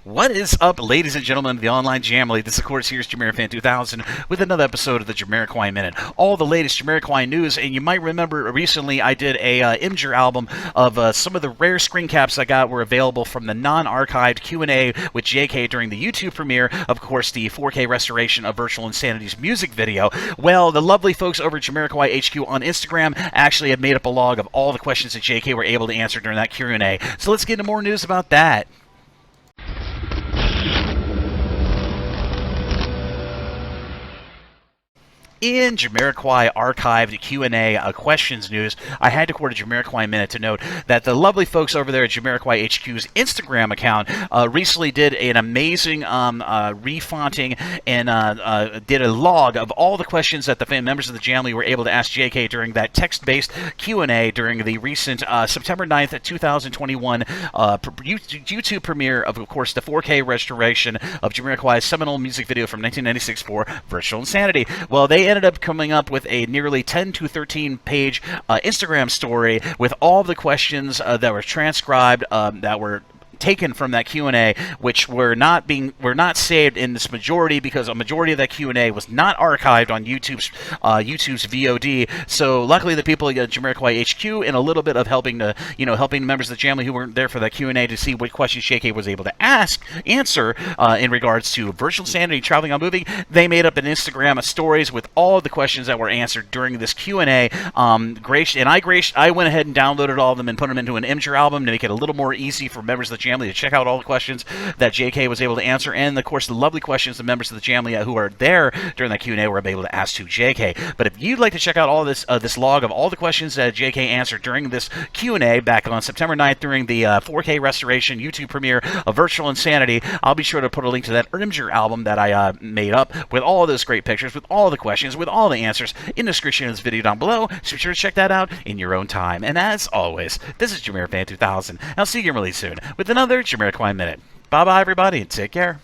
What is up, ladies and gentlemen of the online Jamily? This, of course, here's JamiroFan2000 with another episode of the Jamiroquai Minute. All the latest Jamiroquai news, and you might remember recently I did a Imgur album of some of the rare screen caps I got were available from the non-archived Q&A with JK during the YouTube premiere, of course, the 4K restoration of Virtual Insanity's music video. Well, the lovely folks over at Jamiroquai HQ on Instagram actually have made up a log of all the questions that JK were able to answer during that Q&A. So let's get into more news about that. In Jamiroquai archived Q&A questions news, I had to quote a Jamiroquai Minute to note that the lovely folks over there at Jamiroquai HQ's Instagram account recently did an amazing refonting and did a log of all the questions that the members of the Jamily were able to ask JK during that text-based Q&A during the recent September 9th, 2021 YouTube premiere of course, the 4K restoration of Jamiroquai's seminal music video from 1996 for Virtual Insanity. Well, they ended up coming up with a nearly 10 to 13 page Instagram story with all the questions that were transcribed, that were taken from that Q&A, which were not saved in this majority because a majority of that Q&A was not archived on YouTube's VOD. So luckily, the people at Jamiroquai HQ and a little bit of helping members of the Jamily who weren't there for that Q&A to see what questions JK was able to answer in regards to Virtual Insanity traveling on moving. They made up an Instagram of stories with all of the questions that were answered during this Q&A. I went ahead and downloaded all of them and put them into an Imgur album to make it a little more easy for members of the Jamily to check out all the questions that JK was able to answer, and of course the lovely questions the members of the Jamily who are there during that Q&A were able to ask to JK. But if you'd like to check out all this this log of all the questions that JK answered during this Q&A back on September 9th during the 4K restoration YouTube premiere of Virtual Insanity, I'll be sure to put a link to that Imgur album that I made up with all of those great pictures, with all the questions, with all the answers in the description of this video down below. So be sure to check that out in your own time. And as always, this is JamiroFan2000. I'll see you again really soon with another Jamiroquai Minute. Bye-bye, everybody, and take care.